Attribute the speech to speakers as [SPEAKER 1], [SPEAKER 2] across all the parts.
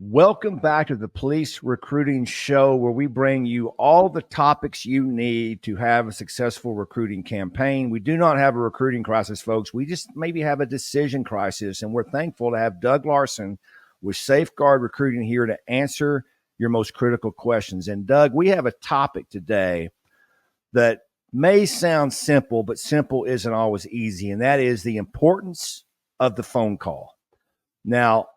[SPEAKER 1] Welcome back to the Police Recruiting Show, where we bring you all the topics you need to have a successful recruiting campaign. We do not have a recruiting crisis, folks. We just maybe have a decision crisis, and we're thankful to have Doug Larsen with Safeguard Recruiting here to answer your most critical questions. And Doug, we have a topic today that may sound simple, but simple isn't always easy, and that is the importance of the phone call. Now,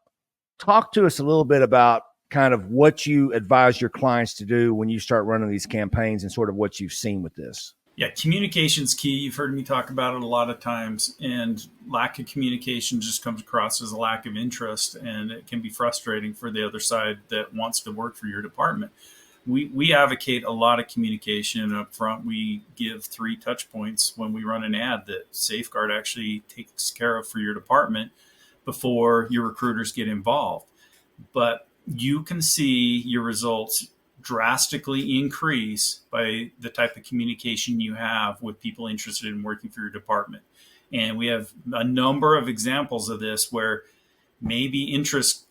[SPEAKER 1] talk to us a little bit about kind of what you advise your clients to do when you start running these campaigns and sort of what you've seen with this.
[SPEAKER 2] Yeah, communication's key. You've heard me talk about it a lot of times, and lack of communication just comes across as a lack of interest, and it can be frustrating for the other side that wants to work for your department. We advocate a lot of communication up front. We give 3 touch points when we run an ad that Safeguard actually takes care of for your department before your recruiters get involved. But you can see your results drastically increase by the type of communication you have with people interested in working for your department. And we have a number of examples of this where maybe interest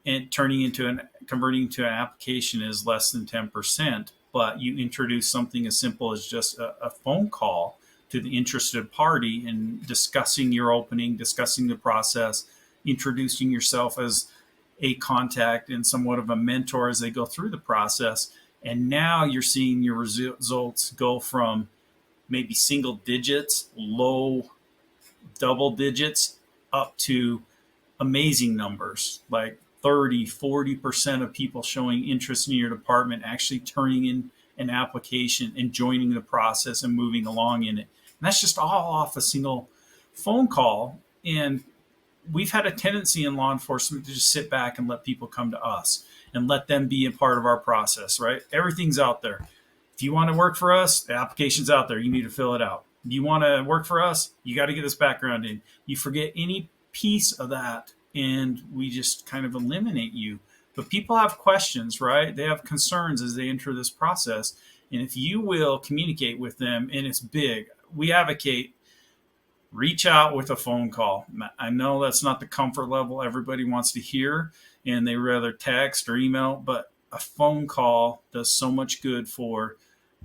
[SPEAKER 2] in converting to an application is less than 10%, but you introduce something as simple as just a phone call to the interested party and discussing your opening, discussing the process, introducing yourself as a contact and somewhat of a mentor as they go through the process. And now you're seeing your results go from maybe single digits, low double digits, up to amazing numbers, like 30-40% of people showing interest in your department actually turning in an application and joining the process and moving along in it. And that's just all off a single phone call. And we've had a tendency in law enforcement to just sit back and let people come to us and let them be a part of our process, right? Everything's out there. If you want to work for us, the application's out there. You need to fill it out. You want to work for us, you got to get this background in. You forget any piece of that, and we just kind of eliminate you. But people have questions, right? They have concerns as they enter this process. And if you will communicate with them, and it's big, we advocate reach out with a phone call. I know that's not the comfort level everybody wants to hear, and they rather text or email, but a phone call does so much good for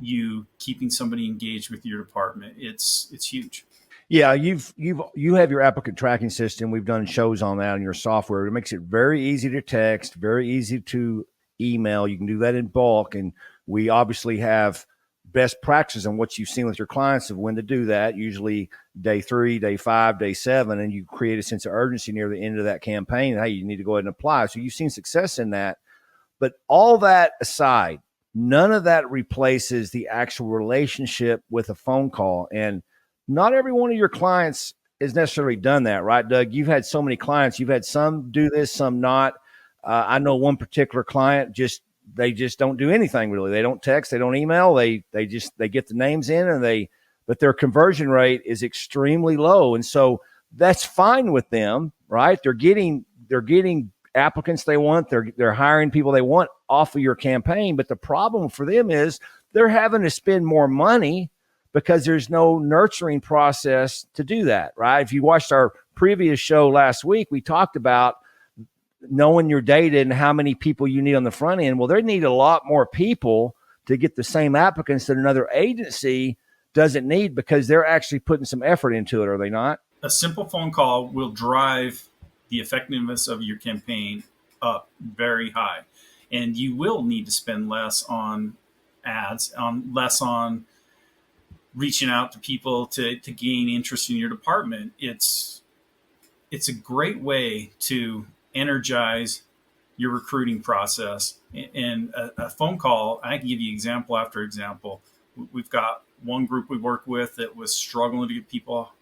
[SPEAKER 2] you keeping somebody engaged with your department. It's huge.
[SPEAKER 1] Yeah, you have your applicant tracking system. We've done shows on that in your software. It makes it very easy to text, very easy to email. You can do that in bulk, and we obviously have best practices on what you've seen with your clients of when to do that, usually day 3, day 5, day 7, and you create a sense of urgency near the end of that campaign. Hey, you need to go ahead and apply. So you've seen success in that. But all that aside, none of that replaces the actual relationship with a phone call. And not every one of your clients has necessarily done that, right, Doug? You've had so many clients. You've had some do this, some not. I know one particular client they just don't do anything really. They don't text, they don't email. They get the names in, but their conversion rate is extremely low. And so that's fine with them, right? They're getting applicants they want. They're hiring people they want off of your campaign. But the problem for them is they're having to spend more money because there's no nurturing process to do that, right? If you watched our previous show last week, we talked about knowing your data and how many people you need on the front end. Well, they need a lot more people to get the same applicants that another agency doesn't need because they're actually putting some effort into it, are they not?
[SPEAKER 2] A simple phone call will drive the effectiveness of your campaign up very high. And you will need to spend less on ads, less on reaching out to people to gain interest in your department. It's a great way to energize your recruiting process. And a phone call, I can give you example after example. We've got one group we work with that was struggling to get people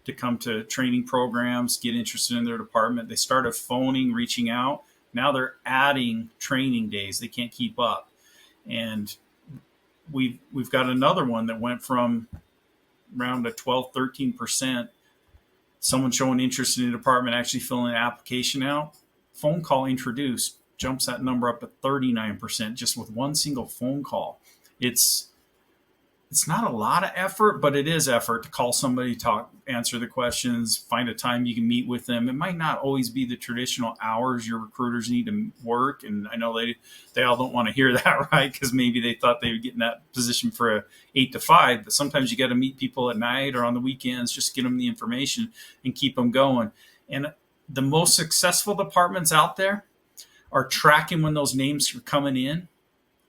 [SPEAKER 2] to come to training programs, get interested in their department. They started phoning, reaching out. Now they're adding training days. They can't keep up. And we've got another one that went from around a 12, 13%, someone showing interest in the department, actually filling an application out. Phone call introduced jumps that number up to 39% just with one single phone call. It's it's not a lot of effort, but it is effort to call somebody, talk, answer the questions, find a time you can meet with them. It might not always be the traditional hours your recruiters need to work, and I know they all don't want to hear that, right? Because maybe they thought they would get in that position for a 8 to 5, but sometimes you got to meet people at night or on the weekends, just get them the information and keep them going. And the most successful departments out there are tracking when those names are coming in,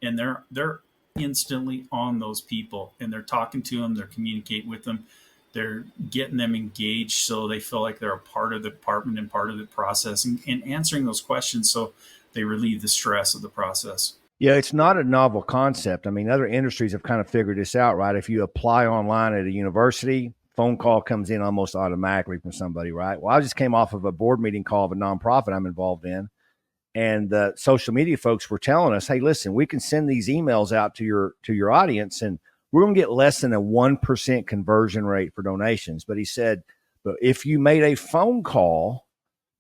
[SPEAKER 2] and they're instantly on those people, and they're talking to them, they're communicating with them, they're getting them engaged so they feel like they're a part of the department and part of the process, and answering those questions so they relieve the stress of the process.
[SPEAKER 1] Yeah, it's not a novel concept. I mean, other industries have kind of figured this out, right? If you apply online at a university, phone call comes in almost automatically from somebody, right? Well, I just came off of a board meeting call of a nonprofit I'm involved in, and the social media folks were telling us, hey, listen, we can send these emails out to your audience, and we're going to get less than a 1% conversion rate for donations. But he said, but if you made a phone call,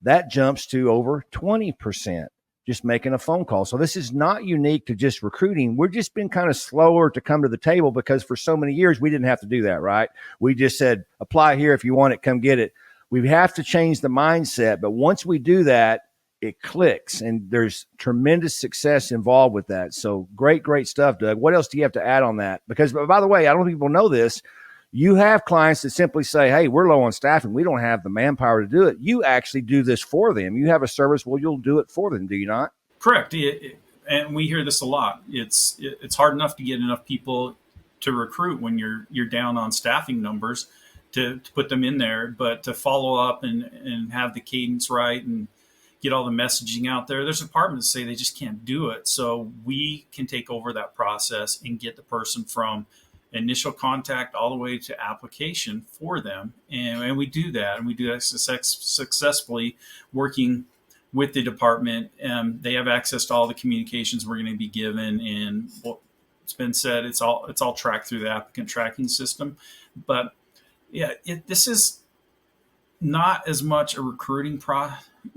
[SPEAKER 1] that jumps to over 20%, just making a phone call. So this is not unique to just recruiting. We've just been kind of slower to come to the table because for so many years we didn't have to do that, right? We just said, apply here. If you want it, come get it. We have to change the mindset. But once we do that, it clicks, and there's tremendous success involved with that. So great stuff, Doug. What else do you have to add on that? Because, by the way, I don't think people know this. You have clients that simply say, hey, we're low on staffing. We don't have the manpower to do it. You actually do this for them. You have a service. Well, you'll do it for them. Do you not?
[SPEAKER 2] Correct. And we hear this a lot. It's hard enough to get enough people to recruit when you're down on staffing numbers to put them in there, but to follow up and have the cadence right and get all the messaging out there. There's departments that say they just can't do it. So we can take over that process and get the person from initial contact all the way to application for them. And we do that. And we do that successfully, working with the department. They have access to all the communications we're going to be given. And it's been said, it's all tracked through the applicant tracking system. But yeah, this is not as much a recruiting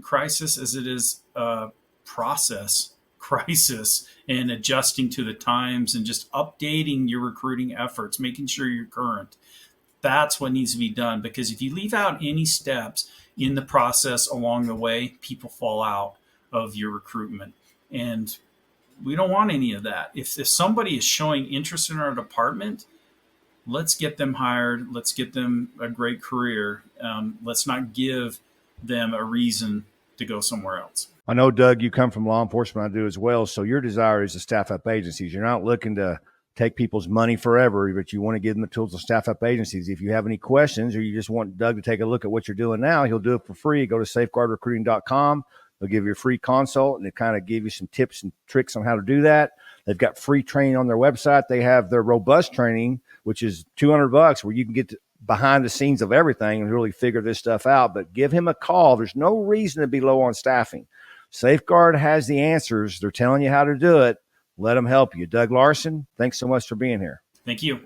[SPEAKER 2] crisis as it is a process crisis, and adjusting to the times and just updating your recruiting efforts, making sure you're current. That's what needs to be done, because if you leave out any steps in the process along the way, people fall out of your recruitment. And we don't want any of that. If somebody is showing interest in our department, let's get them hired. Let's get them a great career. Let's not give them a reason to go somewhere else.
[SPEAKER 1] I know, Doug, you come from law enforcement. I do as well. So your desire is to staff up agencies. You're not looking to take people's money forever, but you want to give them the tools to staff up agencies. If you have any questions, or you just want Doug to take a look at what you're doing now, he'll do it for free. Go to safeguardrecruiting.com. They'll give you a free consult, and they kind of give you some tips and tricks on how to do that. They've got free training on their website. They have their robust training, which is $200, where you can get behind the scenes of everything and really figure this stuff out. But give him a call. There's no reason to be low on staffing. Safeguard has the answers. They're telling you how to do it. Let them help you. Doug Larsen, thanks so much for being here.
[SPEAKER 2] Thank you.